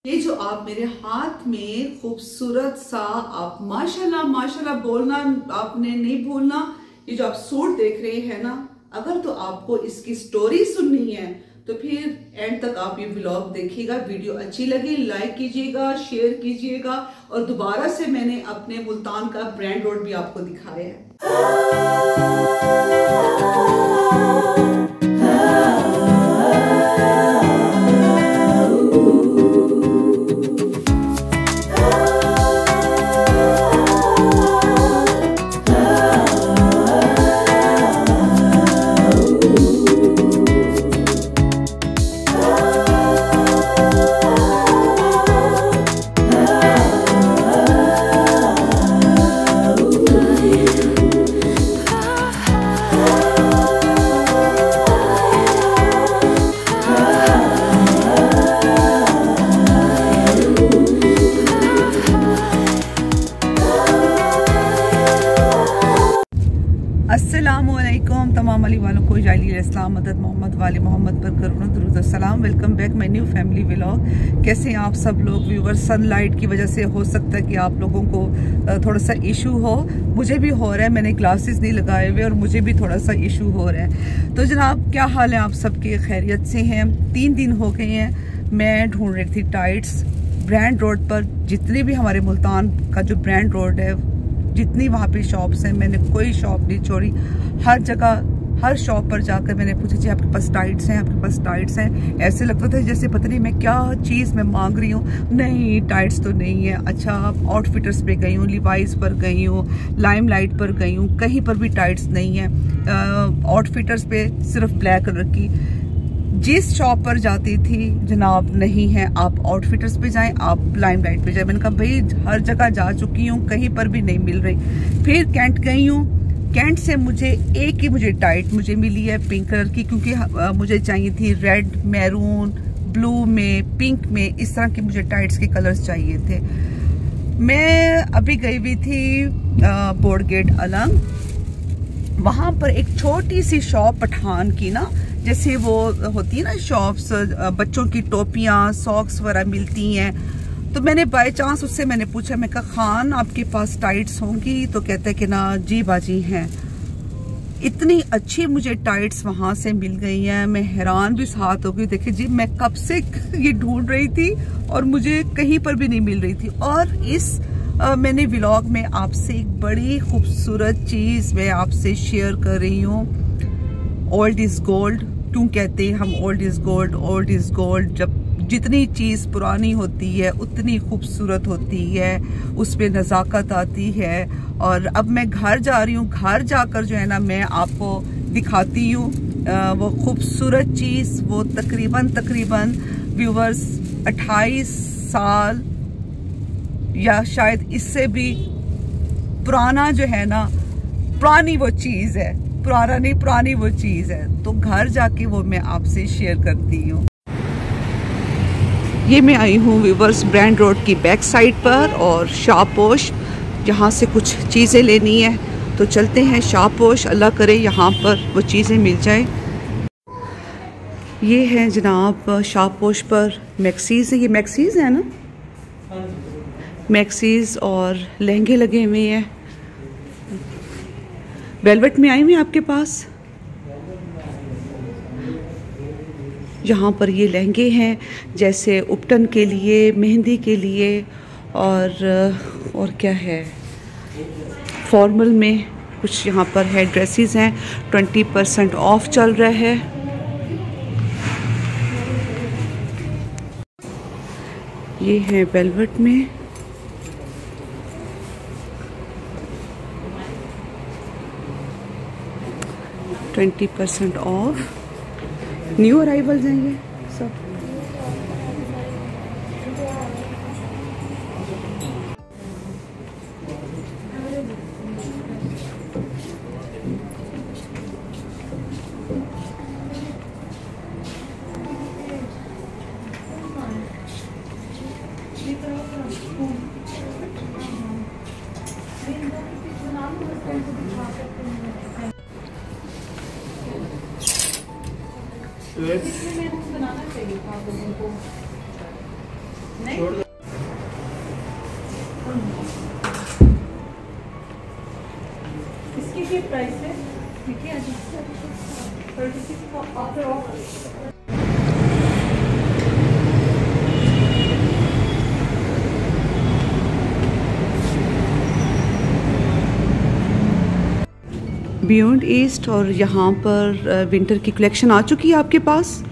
ये जो आप मेरे हाथ में खूबसूरत सा, आप माशाल्लाह माशाल्लाह बोलना आपने नहीं भूलना। ये जो आप सूट देख रहे हैं ना, अगर तो आपको इसकी स्टोरी सुननी है तो फिर एंड तक आप ये व्लॉग देखिएगा। वीडियो अच्छी लगी लाइक कीजिएगा, शेयर कीजिएगा। और दोबारा से मैंने अपने मुल्तान का ब्रांड रोड भी आपको दिखाया है। अस्सलामुअलैकुम तमाम अली वालों को जाली इस्लाम मदद मोहम्मद वाले मोहम्मद पर करुणा दुरूद सलाम। Welcome back my new family vlog. कैसे हैं आप सब लोग व्यूअर्स? सनलाइट की वजह से हो सकता है कि आप लोगों को थोड़ा सा इशू हो, मुझे भी हो रहा है। मैंने ग्लासेस नहीं लगाए हुए और मुझे भी थोड़ा सा इशू हो रहा है। तो जनाब क्या हाल है आप सबके? खैरियत से हैं? 3 दिन हो गए हैं मैं ढूंढ रही थी टाइट्स ब्रांड रोड पर। जितने भी हमारे मुल्तान का जो ब्रांड रोड है, जितनी वहाँ पे शॉप्स हैं, मैंने कोई शॉप नहीं छोड़ी। हर जगह हर शॉप पर जाकर मैंने पूछा जी आपके पास टाइट्स हैं, आपके पास टाइट्स हैं। ऐसे लगता था जैसे पता नहीं मैं क्या चीज़ मैं मांग रही हूँ। नहीं, टाइट्स तो नहीं है। अच्छा, आउटफिटर्स पे गई हूँ, लिवाइस पर गई हूँ, लाइमलाइट पर गई हूँ, कहीं पर भी टाइट्स नहीं है। आउटफिटर्स पे सिर्फ ब्लैक कलर की। जिस शॉप पर जाती थी जनाब नहीं है, आप आउटफिटर्स पे जाएं, आप लाइमलाइट पे जाएं। मैंने कहा भाई हर जगह जा चुकी हूँ, कहीं पर भी नहीं मिल रही। फिर कैंट गई हूँ, कैंट से मुझे टाइट मिली है पिंक कलर की, क्योंकि मुझे चाहिए थी रेड, मैरून, ब्लू में, पिंक में, इस तरह के मुझे टाइट्स के कलर्स चाहिए थे। मैं अभी गई हुई थी बोर्ड गेट अलंग। वहाँ पर एक छोटी सी शॉप पठान की ना, जैसे वो होती है ना शॉप्स, बच्चों की टोपियाँ सॉक्स वगैरह मिलती हैं। तो मैंने बाय चांस उससे मैंने पूछा, मैं कहा खान आपके पास टाइट्स होंगी? तो कहते हैं कि ना जी बाजी हैं। इतनी अच्छी मुझे टाइट्स वहाँ से मिल गई हैं, मैं हैरान भी साथ हो गई। देखिए जी, मैं कब से ये ढूंढ रही थी और मुझे कहीं पर भी नहीं मिल रही थी। और इस मैंने व्लॉग में आपसे एक बड़ी खूबसूरत चीज़ मैं आपसे शेयर कर रही हूँ। ओल्ड इज़ गोल्ड क्यों कहते हैं हम? Old is gold, old is gold. जब जितनी चीज़ पुरानी होती है उतनी खूबसूरत होती है, उसमें नज़ाकत आती है। और अब मैं घर जा रही हूँ, घर जाकर जो है ना मैं आपको दिखाती हूँ वो खूबसूरत चीज़। वो तकरीबन व्यूवर्स 28 साल या शायद इससे भी पुराना जो है ना, पुरानी वो चीज़ है, पुराना नहीं पुरानी वो चीज़ है। तो घर जाके वो मैं आपसे शेयर करती हूँ। ये मैं आई हूँ व्यूवर्स ब्रांड रोड की बैक साइड पर और शाहपोश, यहाँ से कुछ चीज़ें लेनी है तो चलते हैं शाहपोश। अल्लाह करे यहाँ पर वो चीज़ें मिल जाए। ये है जनाब शाहपोश पर मैक्सीज़ है। ये मैक्सीज़ है ना, मैक्सीज़ और लहंगे लगे हुए हैं। वेलवेट में आई हुई आपके पास। यहाँ पर ये लहंगे हैं, जैसे उपटन के लिए, मेहंदी के लिए, और क्या है, फॉर्मल में कुछ यहाँ पर है। ड्रेसेस हैं, 20% ऑफ चल रहा है। ये है वेलवेट में। %20 ऑफ। न्यू अराइवल्स हैं ये सब। इसकी क्या प्राइस है? ठीक है, 36 आफ्टर ऑफ। बियॉन्ड ईस्ट और यहाँ पर विंटर की कलेक्शन आ चुकी है आपके पास।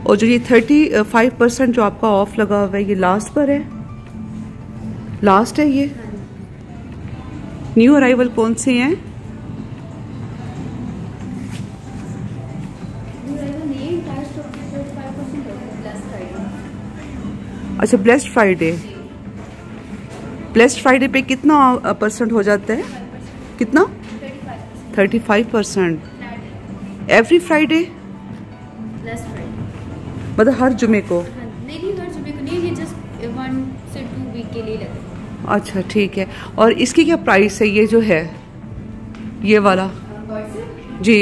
और जो ये 35% जो आपका ऑफ लगा हुआ है ये लास्ट पर है, लास्ट है ये। न्यू अराइवल कौन से हैं? अच्छा, ब्लेस्ड फ्राइडे। ब्लेस्ड फ्राइडे पे कितना परसेंट हो जाता है? कितना? 35%। Every Friday? मतलब हर जुमे को? नहीं, हर जुमे को नहीं, ये जस्ट 1 से 2 वीक के लिए लगेगा। अच्छा ठीक है। और इसकी क्या प्राइस है ये जो है, ये वाला? जी।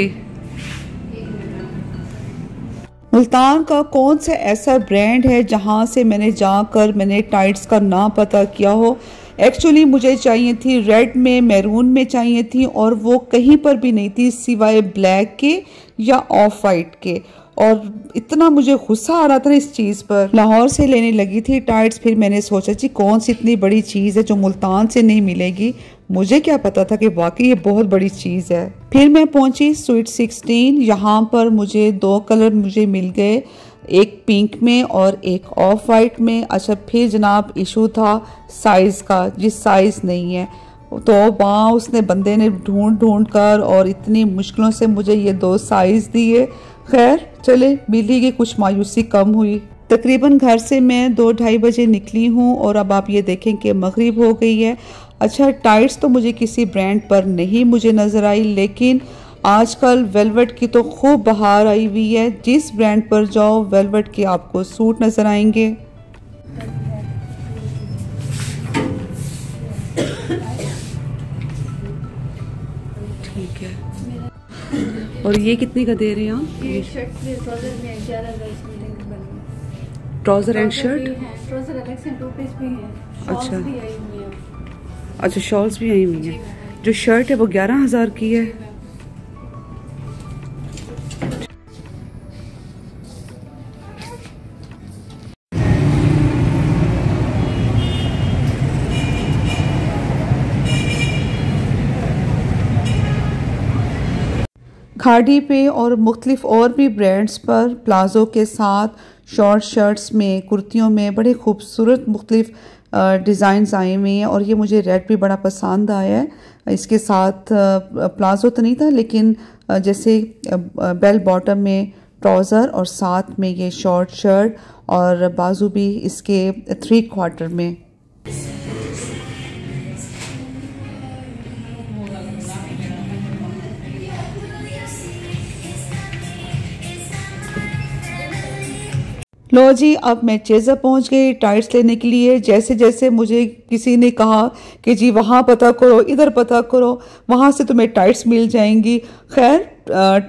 मुल्तान का कौन सा ऐसा ब्रांड है जहाँ से मैंने टाइट्स का नाम पता किया हो? एक्चुअली मुझे चाहिए थी रेड में, मैरून में चाहिए थी, और वो कहीं पर भी नहीं थी सिवाय ब्लैक के या ऑफ वाइट के। और इतना मुझे गुस्सा आ रहा था इस चीज़ पर। लाहौर से लेने लगी थी टाइट्स, फिर मैंने सोचा जी कौन सी इतनी बड़ी चीज़ है जो मुल्तान से नहीं मिलेगी। मुझे क्या पता था कि वाकई ये बहुत बड़ी चीज़ है। फिर मैं पहुंची स्वीट 16। यहाँ पर मुझे 2 कलर मिल गए, एक पिंक में और एक ऑफ वाइट में। अच्छा, फिर जनाब इशू था साइज़ का, जिस साइज़ नहीं है तो वहाँ उसने बंदे ने ढूंढ कर और इतनी मुश्किलों से मुझे ये 2 साइज़ दिए। खैर चले, मिली गई, कुछ मायूसी कम हुई। तकरीबन घर से मैं 2-2:30 बजे निकली हूँ और अब आप ये देखें कि मगरिब हो गई है। अच्छा, टाइट्स तो मुझे किसी ब्रांड पर नहीं मुझे नज़र आई, लेकिन आजकल वेलवेट की तो खूब बहार आई हुई है। जिस ब्रांड पर जाओ वेलवेट के आपको सूट नज़र आएंगे। ठीक है। और ये कितने का दे रहे हैं आप? ये शर्ट ट्राउजर में 11,000 ट्राउजर एंड शर्ट? ट्राउजर अलग से 2 पीस भी हैं। अच्छा, भी आई हुई हैं। अच्छा, शॉल्स भी आई हुई हैं। जो शर्ट है वो 11,000 की है। खाड़ी पे और मुख्तलिफ और भी ब्रांड्स पर प्लाज़ो के साथ शॉर्ट शर्ट्स में, कुर्तियों में बड़े खूबसूरत मुख्तलिफ डिज़ाइंस आए हुए हैं। और ये मुझे रेड भी बड़ा पसंद आया है। इसके साथ प्लाज़ो तो नहीं था, लेकिन जैसे बेल बॉटम में ट्राउज़र और साथ में ये शॉर्ट शर्ट और बाजू भी इसके 3/4 में। लो जी, अब मैं चेज़अप पहुंच गई टाइट्स लेने के लिए। जैसे जैसे मुझे किसी ने कहा कि जी वहाँ पता करो, इधर पता करो, वहाँ से तुम्हें टाइट्स मिल जाएंगी। खैर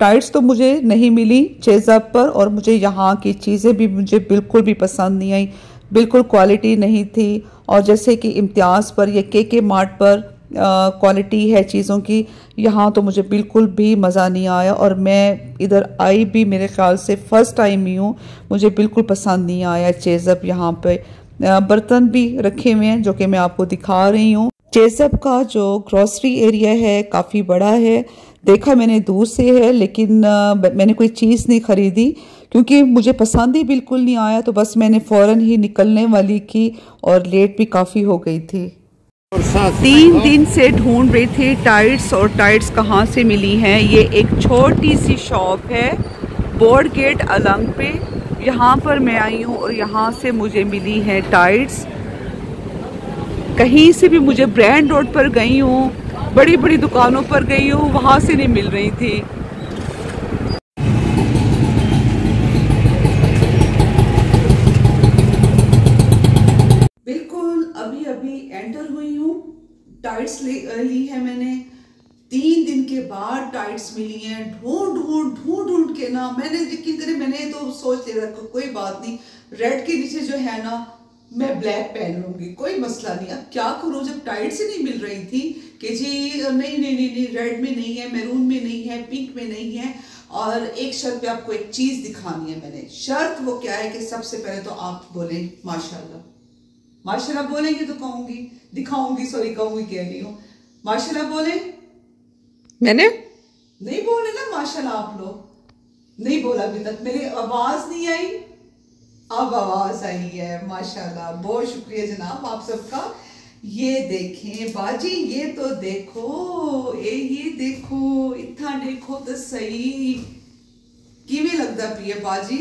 टाइट्स तो मुझे नहीं मिली चेज़अप पर, और मुझे यहाँ की चीज़ें भी मुझे बिल्कुल भी पसंद नहीं आई, बिल्कुल क्वालिटी नहीं थी। और जैसे कि इम्तियाज़ पर या के मार्ट पर क्वालिटी है चीज़ों की, यहाँ तो मुझे बिल्कुल भी मज़ा नहीं आया। और मैं इधर आई भी मेरे ख्याल से फ़र्स्ट टाइम ही हूँ, मुझे बिल्कुल पसंद नहीं आया चेज़अप। यहाँ पे बर्तन भी रखे हुए हैं जो कि मैं आपको दिखा रही हूँ। चेज़अप का जो ग्रॉसरी एरिया है काफ़ी बड़ा है। देखा मैंने दूर से है, लेकिन मैंने कोई चीज़ नहीं ख़रीदी क्योंकि मुझे पसंद ही बिल्कुल नहीं आया। तो बस मैंने फ़ौरन ही निकलने वाली की और लेट भी काफ़ी हो गई थी। 3 दिन से ढूंढ रही थी टाइट्स, और टाइट्स कहाँ से मिली हैं। ये एक छोटी सी शॉप है बोर्ड गेट अलंग पे, यहाँ पर मैं आई हूँ और यहाँ से मुझे मिली है टाइट्स। कहीं से भी मुझे ब्रांड रोड पर गई हूँ, बड़ी बड़ी दुकानों पर गई हूँ, वहाँ से नहीं मिल रही थी। बिल्कुल अभी अभी एंटर हुई हूँ। टाइट्स ली है मैंने। 3 दिन के बाद टाइट्स मिली हैं। ढूंढ ढूंढ के ना, मैंने यकीन करें, मैंने तो सोच लिया कोई बात नहीं, रेड के नीचे जो है ना मैं ब्लैक पहन लूंगी, कोई मसला नहीं। अब क्या करूं जब टाइट से नहीं मिल रही थी कि जी नहीं नहीं नहीं नहीं, रेड में नहीं है, मैरून में नहीं है, पिंक में नहीं है। और एक शर्त पे आपको एक चीज दिखानी है मैंने। शर्त वो क्या है कि सबसे पहले तो आप बोले माशाल्लाह। माशाल्लाह बोलेंगे तो कहूंगी, दिखाऊंगी, सॉरी कहूंगी कह रही हूँ। माशाल्लाह बोले। मैंने नहीं बोले ना माशाल्लाह, आप लोग नहीं बोला अभी तक, मेरी आवाज नहीं आई, अब आवाज आई है माशाल्लाह। बहुत शुक्रिया जनाब आप सबका। ये देखें बाजी, ये तो देखो, ये देखो, इतना देखो तो सही, किवें लगता पिए बाजी?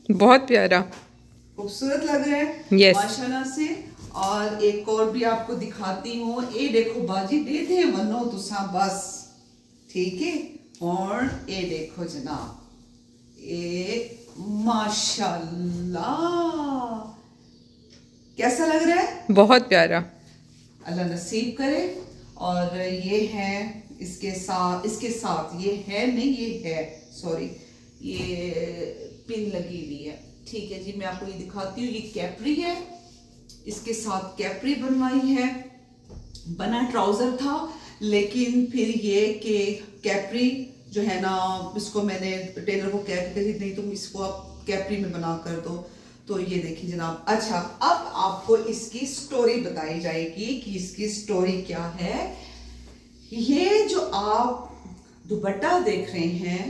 बहुत प्यारा, खूबसूरत लग रहा है yes. माशाल्लाह से। और एक और भी आपको दिखाती हूँ, ये देखो बाजी, दे दे मनो तुसा बस, ठीक है। और ये देखो जनाब, ये माशाल्लाह कैसा लग रहा है? बहुत प्यारा, अल्लाह नसीब करे। और ये है इसके साथ ये है नहीं, ये है सॉरी, ये पिन लगी हुई है, ठीक है जी। मैं आपको ये दिखाती हूँ, ये कैपरी है, इसके साथ कैपरी बनवाई है। बना ट्राउजर था, लेकिन फिर ये कि कैपरी जो है ना, इसको मैंने टेलर को कह के नहीं तुम इसको आप कैपरी में बना कर दो। तो ये देखिए जनाब। अच्छा, अब आपको इसकी स्टोरी बताई जाएगी कि इसकी स्टोरी क्या है। ये जो आप दुपट्टा देख रहे हैं,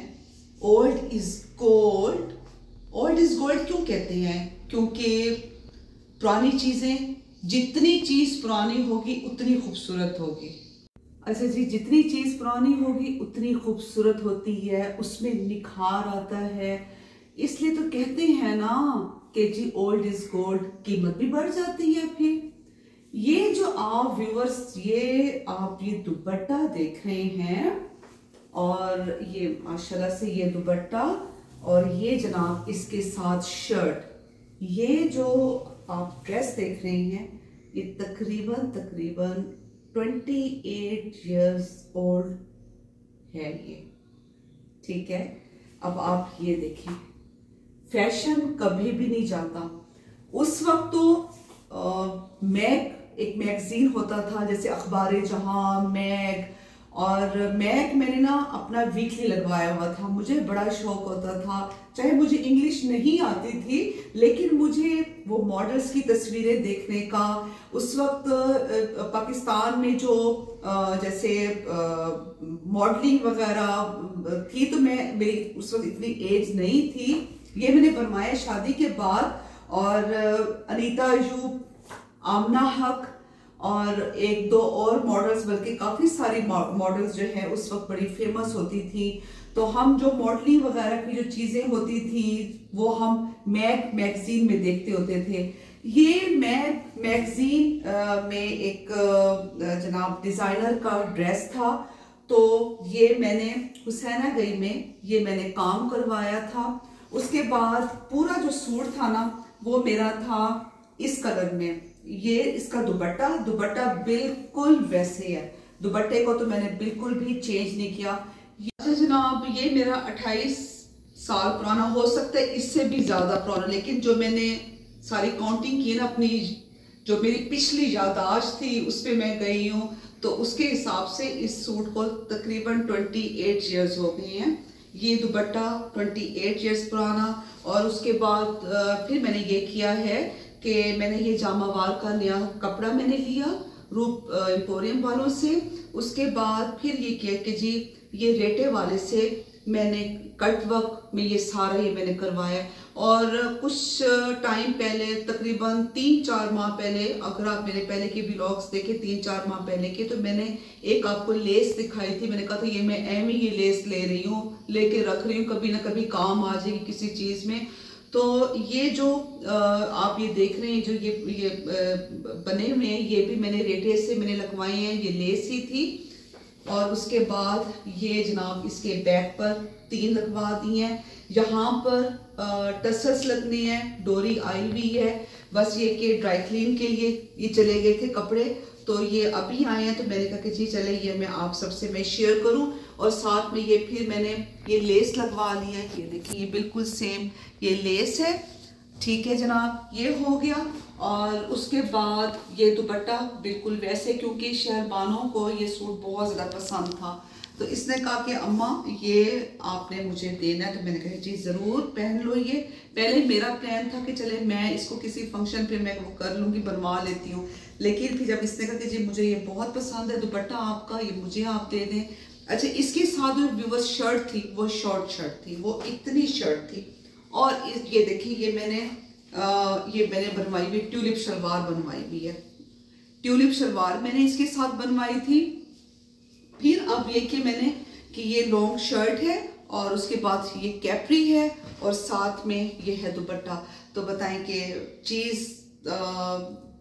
old is gold. Old is gold क्यों कहते हैं? क्योंकि पुरानी चीजें, जितनी चीज पुरानी होगी उतनी खूबसूरत होगी। अच्छा जी, जितनी चीज पुरानी होगी उतनी खूबसूरत होती है, उसमें निखार आता है। इसलिए तो कहते हैं ना कि जी ओल्ड इज गोल्ड, कीमत भी बढ़ जाती है। फिर ये जो आप व्यूअर्स, ये आप ये दुपट्टा देख रहे हैं, और ये माशाल्लाह से ये दुपट्टा, और ये जनाब इसके साथ शर्ट। ये जो आप ड्रेस देख रहे हैं, ये तकरीबन 28 इयर्स ओल्ड है ये, ठीक है। अब आप ये देखें, फैशन कभी भी नहीं जाता। उस वक्त तो एक मैगजीन होता था, जैसे अखबार जहां, मैग, और मैग मैंने ना अपना वीकली लगवाया हुआ था। मुझे बड़ा शौक होता था, चाहे मुझे इंग्लिश नहीं आती थी, लेकिन मुझे वो मॉडल्स की तस्वीरें देखने का। उस वक्त पाकिस्तान में जो जैसे मॉडलिंग वगैरह थी, तो मेरी उस वक्त इतनी एज नहीं थी। ये मैंने बनवाया शादी के बाद, और अनीता अयूब, आमना हक और एक दो और मॉडल्स, बल्कि काफी सारी मॉडल्स जो है उस वक्त बड़ी फेमस होती थी। तो हम जो मॉडलिंग वगैरह की जो चीजें होती थी वो हम मैगजीन में देखते होते थे। ये मैगजीन में एक जनाब डिजाइनर का ड्रेस था, तो ये मैंने हुसैना गई में ये मैंने काम करवाया था। उसके बाद पूरा जो सूट था ना, वो मेरा था इस कलर में। ये इसका दुपट्टा बिल्कुल वैसे है, दुपट्टे को तो मैंने बिल्कुल भी चेंज नहीं किया। अच्छा जनाब, ये मेरा 28 साल पुराना, हो सकता है इससे भी ज्यादा पुराना, लेकिन जो मैंने सारी काउंटिंग की ना, अपनी जो मेरी पिछली याददाश्त थी उस पर मैं गई हूँ, तो उसके हिसाब से इस सूट को तकरीबन 28 ईयर्स हो गए हैं। ये दुपट्टा 28 ईयर्स पुराना। और उसके बाद फिर मैंने ये किया है कि मैंने ये जामावार का नया कपड़ा मैंने लिया रूप एम्पोरियम वालों से। उसके बाद फिर ये किया कि जी ये रेटे वाले से मैंने कट वर्क में ये सारा ये मैंने करवाया। और कुछ टाइम पहले, तकरीबन 3-4 माह पहले, अगर आप मेरे पहले के व्लॉग्स देखें 3-4 माह पहले के, तो मैंने एक आपको लेस दिखाई थी। मैंने कहा था ये मैं एम ही ये लेस ले रही हूँ, लेके रख रही हूँ, कभी ना कभी काम आ जाएगी किसी चीज में। तो ये जो आप ये देख रहे हैं, जो ये बने हुए हैं, ये भी मैंने रेटे से मैंने लगवाए हैं, ये लेस ही थी। और उसके बाद ये जनाब इसके बैक पर 3 लगवा दी हैं। यहाँ पर टसल्स लगने हैं, डोरी आई हुई है। बस ये कि ड्राई क्लीन के लिए ये चले गए थे कपड़े, तो ये अभी आए हैं, तो मैंने कहा कि जी चले ये मैं आप सबसे मैं शेयर करूं। और साथ में ये फिर मैंने ये लेस लगवा लिया है। ये देखिए, ये बिल्कुल सेम ये लेस है। ठीक है जनाब, ये हो गया। और उसके बाद ये दुपट्टा बिल्कुल वैसे, क्योंकि शहरबानों को ये सूट बहुत ज़्यादा पसंद था, तो इसने कहा कि अम्मा ये आपने मुझे देना है। तो मैंने कहा जी ज़रूर पहन लो ये। पहले मेरा प्लान था कि चले मैं इसको किसी फंक्शन पे मैं वो कर लूँगी, बनवा लेती हूँ, लेकिन फिर जब इसने कहा कि जी मुझे ये बहुत पसंद है दुपट्टा आपका, ये मुझे आप दे दें। अच्छा, इसके साथ जो व्यूअर्स शर्ट थी वो शॉर्ट शर्ट थी, वो इतनी शर्ट थी। और ये देखिए ये मैंने बनवाई हुई ट्यूलिप शलवार बनवाई हुई है। ट्यूलिप शलवार मैंने इसके साथ बनवाई थी। फिर अब ये कि मैंने कि ये लॉन्ग शर्ट है और उसके बाद ये कैप्री है और साथ में ये है दुपट्टा। तो बताएं कि चीज़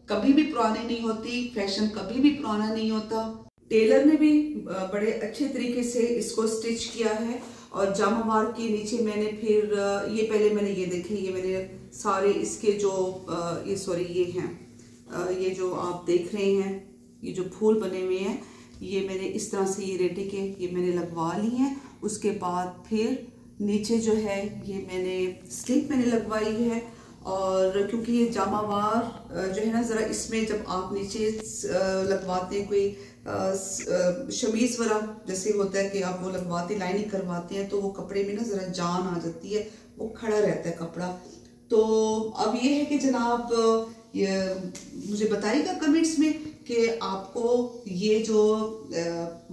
कभी भी पुरानी नहीं होती, फैशन कभी भी पुराना नहीं होता। टेलर ने भी बड़े अच्छे तरीके से इसको स्टिच किया है। और जामावार के नीचे मैंने फिर ये पहले मैंने ये देखे, ये मैंने सारे इसके जो ये हैं, ये जो आप देख रहे हैं, ये जो फूल बने हुए हैं, ये मैंने इस तरह से ये रेडी के ये मैंने लगवा ली हैं। उसके बाद फिर नीचे जो है ये मैंने स्लिप मैंने लगवाई है। और क्योंकि ये जामावार जो है ना, ज़रा इसमें जब आप नीचे लगवाते हैं कोई शमीज वाला जैसे होता है कि आप वो लगवाते लाइनिंग करवाते हैं, तो वो कपड़े में ना ज़रा जान आ जाती है, वो खड़ा रहता है कपड़ा। तो अब ये है कि जनाब ये मुझे बताइएगा कमेंट्स में कि आपको ये जो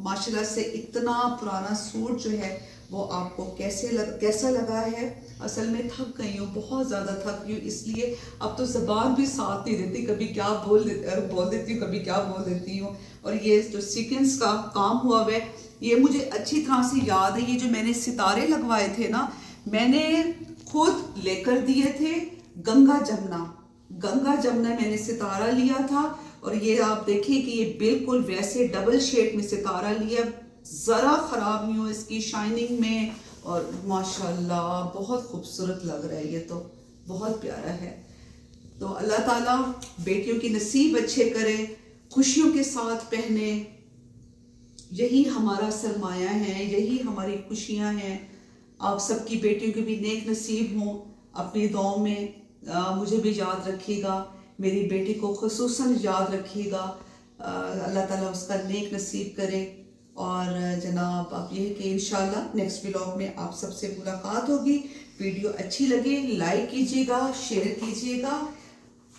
माशाल्लाह से इतना पुराना सूट जो है वो आपको कैसा लगा है। असल में थक गई हूँ, बहुत ज़्यादा थक गई हूँ, इसलिए अब तो ज़बान भी साथ नहीं देती, कभी क्या बोल देती हूँ, कभी क्या बोल देती हूँ। और ये जो सीक्वेंस का काम हुआ है ये मुझे अच्छी तरह से याद है। ये जो मैंने सितारे लगवाए थे ना, मैंने खुद लेकर दिए थे गंगा जमुना मैंने सितारा लिया था। और ये आप देखिए कि ये बिल्कुल वैसे डबल शेड में सितारा लिया, ज़रा ख़राब नहीं हो इसकी शाइनिंग में, और माशाल्लाह बहुत खूबसूरत लग रहा है, ये तो बहुत प्यारा है। तो अल्लाह ताला बेटियों की नसीब अच्छे करे, खुशियों के साथ पहने, यही हमारा सरमाया है, यही हमारी खुशियां हैं। आप सबकी बेटियों के भी नेक नसीब हों। अपनी दुआओं में मुझे भी याद रखिएगा, मेरी बेटी को खुसूसन याद रखिएगा, अल्लाह ताला उसका नेक नसीब करे। और जनाब आप ये कि इंशाल्लाह नेक्स्ट व्लॉग में आप सबसे मुलाकात होगी। वीडियो अच्छी लगे लाइक कीजिएगा, शेयर कीजिएगा।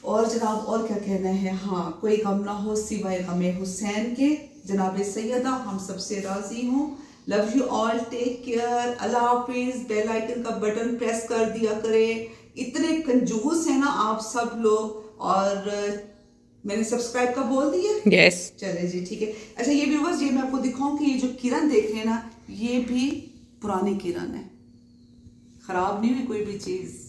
और जनाब और क्या कहना है, हाँ कोई गम ना हो सिवाय गमे हुसैन के। जनाब सैयदा हम सबसे राजी हूँ। Love you all, take care, अल्लाह हाफिज। बेल आइकन का बटन प्रेस कर दिया करें, इतने कंजूस है ना आप सब लोग। और मैंने सब्सक्राइब का बोल दिया, यस चले जी ठीक है। अच्छा ये व्यूअर्स, ये मैं आपको दिखाऊं कि ये जो किरण देख रहे हैं ना, ये भी पुरानी किरण है, खराब नहीं हुई कोई भी चीज।